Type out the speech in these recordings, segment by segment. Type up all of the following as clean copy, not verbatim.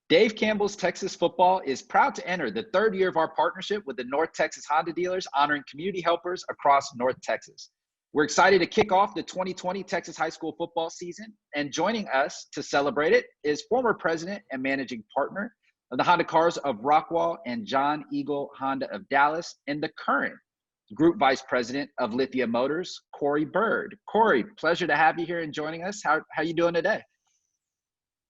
Dave Campbell's Texas Football is proud to enter the third year of our partnership with the North Texas Honda dealers, honoring community helpers across North Texas. We're excited to kick off the 2020 Texas high school football season, and joining us to celebrate it is former president and managing partner of the Honda Cars of Rockwall and John Eagle Honda of Dallas, and the current group vice president of Lithia Motors, Byrd. Corey, pleasure to have you here and joining us. How you doing today?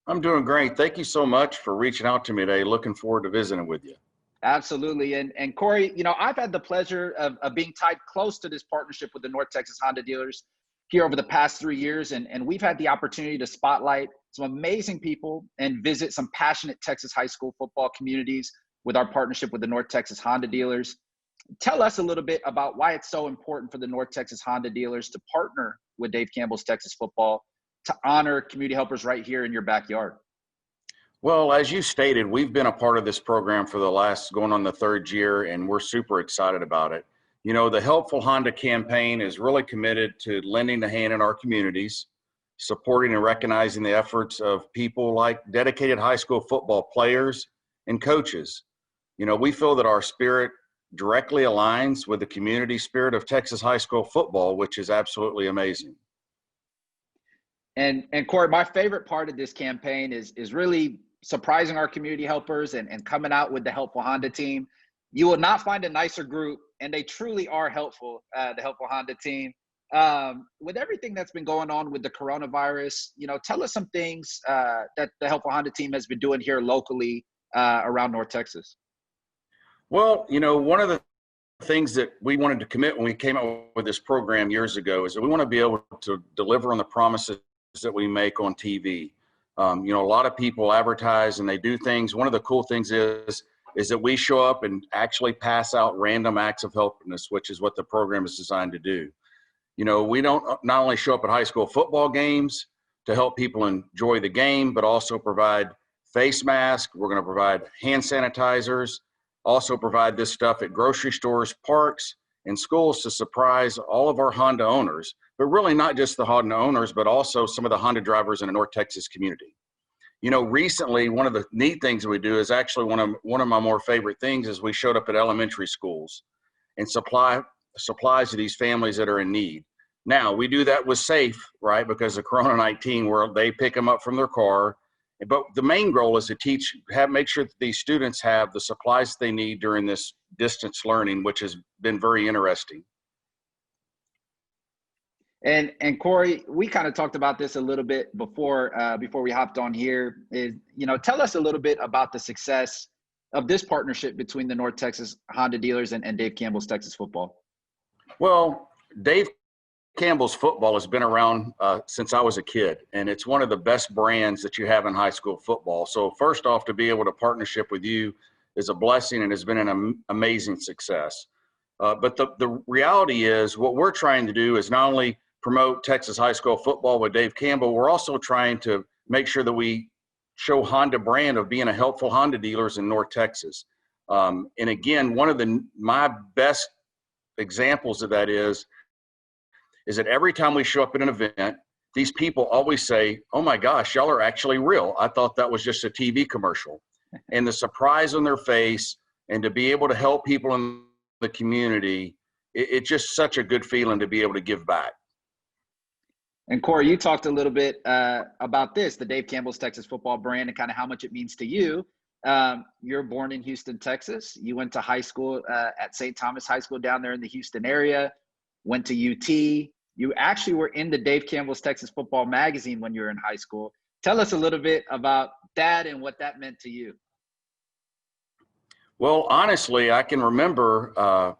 I'm doing great. Thank you so much for reaching out to me today. Looking forward to visiting with you. Absolutely. And Corey, I've had the pleasure of being tied close to this partnership with the North Texas Honda dealers here over the past 3 years. And we've had the opportunity to spotlight some amazing people and visit some passionate Texas high school football communities with our partnership with the North Texas Honda dealers. Tell us a little bit about why it's so important for the North Texas Honda dealers to partner with Dave Campbell's Texas Football to honor community helpers right here in your backyard. Well, as you stated, we've been a part of this program for going on the third year, and we're super excited about it. The Helpful Honda campaign is really committed to lending a hand in our communities, supporting and recognizing the efforts of people like dedicated high school football players and coaches. We feel that our spirit directly aligns with the community spirit of Texas high school football, which is absolutely amazing. And Corey, my favorite part of this campaign is really surprising our community helpers and coming out with the Helpful Honda team. You will not find a nicer group, and they truly are helpful, the Helpful Honda team. With everything that's been going on with the coronavirus, tell us some things that the Helpful Honda team has been doing here locally around North Texas. Well, one of the things that we wanted to commit when we came up with this program years ago is that we want to be able to deliver on the promises that we make on TV. A lot of people advertise and they do things. One of the cool things is that we show up and actually pass out random acts of helpfulness, which is what the program is designed to do. We don't not only show up at high school football games to help people enjoy the game, but also provide face masks. We're going to provide hand sanitizers, also provide this stuff at grocery stores, parks, and schools to surprise all of our Honda owners, but really not just the Honda owners, but also some of the Honda drivers in the North Texas community. Recently, one of the neat things that we do is actually one of my more favorite things is we showed up at elementary schools and supply supplies to these families that are in need. Now, we do that with safe, right, because of Corona-19, where they pick them up from their car. But the main goal is to make sure that these students have the supplies they need during this distance learning, which has been very interesting. And Corey, we kind of talked about this a little bit before we hopped on here. Tell us a little bit about the success of this partnership between the North Texas Honda dealers and Dave Campbell's Texas Football. Well, Dave Campbell's football has been around since I was a kid, and it's one of the best brands that you have in high school football. So first off, to be able to partnership with you is a blessing and has been an amazing success. But the reality is what we're trying to do is not only promote Texas high school football with Dave Campbell, we're also trying to make sure that we show Honda brand of being a helpful Honda dealers in North Texas. And again, one of my best examples of that is that every time we show up at an event, these people always say, "Oh my gosh, y'all are actually real. I thought that was just a TV commercial." And the surprise on their face, and to be able to help people in the community, it's just such a good feeling to be able to give back. And Corey, you talked a little bit about this, the Dave Campbell's Texas Football brand, and kind of how much it means to you. You're born in Houston, Texas. You went to high school at St. Thomas High School down there in the Houston area, went to UT. You actually were in the Dave Campbell's Texas Football magazine when you were in high school. Tell us a little bit about that and what that meant to you. Well, honestly, I can remember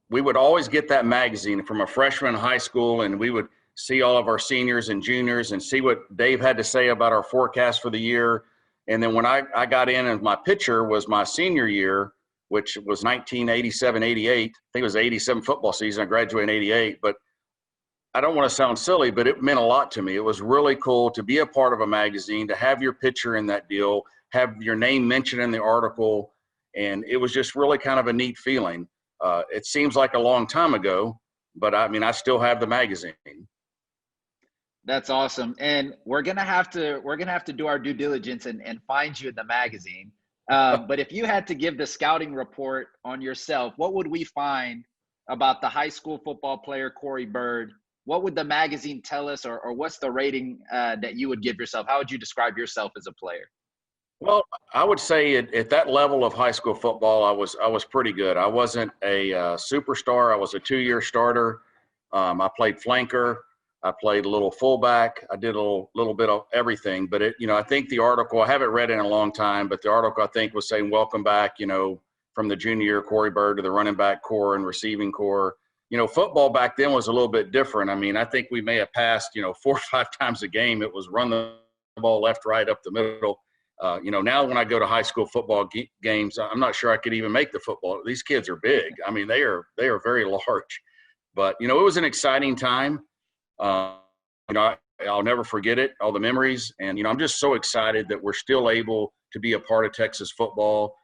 we would always get that magazine from a freshman in high school, and we would see all of our seniors and juniors and see what Dave had to say about our forecast for the year. And then when I got in, and my picture was my senior year, which was 1987-88. I think it was 87 football season. I graduated in 88. But I don't want to sound silly, but it meant a lot to me. It was really cool to be a part of a magazine, to have your picture in that deal, have your name mentioned in the article. And it was just really kind of a neat feeling. It seems like a long time ago, but I mean, I still have the magazine. That's awesome. And we're gonna have to do our due diligence and find you in the magazine. But if you had to give the scouting report on yourself, what would we find about the high school football player Corey Byrd? What would the magazine tell us, or what's the rating that you would give yourself? How would you describe yourself as a player? Well, I would say at that level of high school football, I was pretty good. I wasn't a superstar. I was a 2-year starter. I played flanker. I played a little fullback. I did a little bit of everything. But I think the article, I haven't read it in a long time, but the article I think was saying welcome back, from the junior year Corey Byrd to the running back core and receiving core. Football back then was a little bit different. I mean, I think we may have passed, 4 or 5 times a game. It was run the ball left, right, up the middle. Now when I go to high school football games, I'm not sure I could even make the football. These kids are big. I mean, they are very large. But it was an exciting time. I'll never forget it, all the memories. And I'm just so excited that we're still able to be a part of Texas football.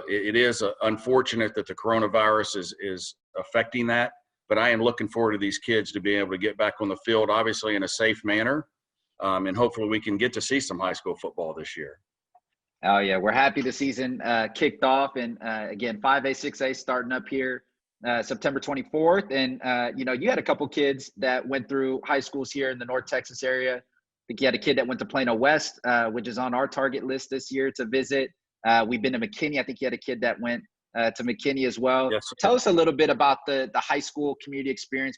It is unfortunate that the coronavirus is affecting that, but I am looking forward to these kids to be able to get back on the field, obviously in a safe manner. And hopefully we can get to see some high school football this year. Oh yeah, we're happy the season kicked off, and again, 5A, 6A starting up here September 24th. And you had a couple kids that went through high schools here in the North Texas area. I think you had a kid that went to Plano West, which is on our target list this year to visit. We've been to McKinney. I think you had a kid that went to McKinney as well. Yes, sir. Tell us a little bit about the high school community experience,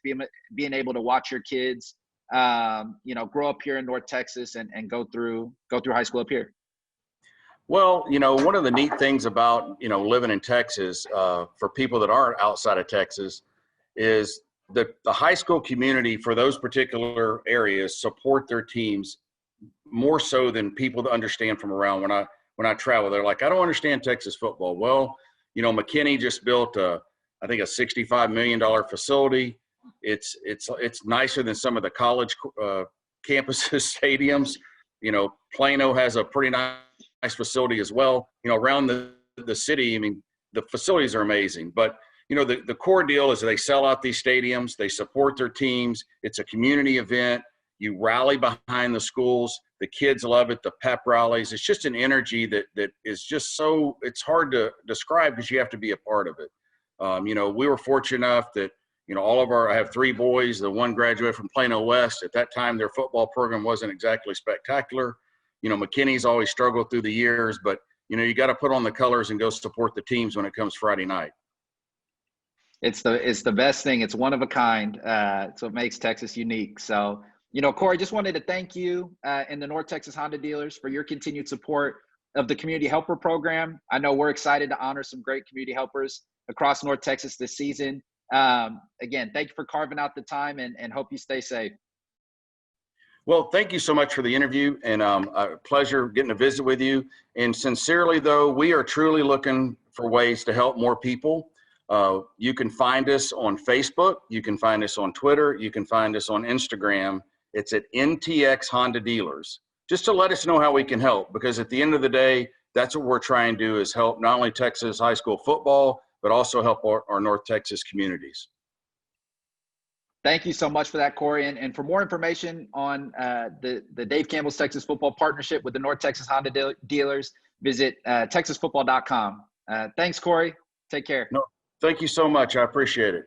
being able to watch your kids, grow up here in North Texas and go through high school up here. Well, one of the neat things about, living in Texas, for people that aren't outside of Texas, is the high school community for those particular areas support their teams more so than people that understand from around. When I travel, they're like, I don't understand Texas football. Well, McKinney just built I think a $65 million facility. It's nicer than some of the college campuses, stadiums. Plano has a pretty nice facility as well. Around the city, I mean, the facilities are amazing. But, the core deal is they sell out these stadiums. They support their teams. It's a community event. You rally behind the schools. The kids love it, the pep rallies. It's just an energy that is just so – it's hard to describe because you have to be a part of it. We were fortunate enough that, I have 3 boys. The one graduated from Plano West. At that time, their football program wasn't exactly spectacular. McKinney's always struggled through the years, but, you got to put on the colors and go support the teams when it comes Friday night. It's the best thing. It's one of a kind. It's what makes Texas unique. So, Corey, just wanted to thank you and the North Texas Honda dealers for your continued support of the Community Helper Program. I know we're excited to honor some great community helpers across North Texas this season. Again, thank you for carving out the time and hope you stay safe. Well, thank you so much for the interview, and a pleasure getting to visit with you. And sincerely, though, we are truly looking for ways to help more people. You can find us on Facebook. You can find us on Twitter. You can find us on Instagram. It's at NTX Honda Dealers, just to let us know how we can help, because at the end of the day, that's what we're trying to do, is help not only Texas high school football, but also help our North Texas communities. Thank you so much for that, Corey. And for more information on the Dave Campbell's Texas Football Partnership with the North Texas Honda Dealers, visit texasfootball.com. Thanks, Corey. Take care. No, thank you so much. I appreciate it.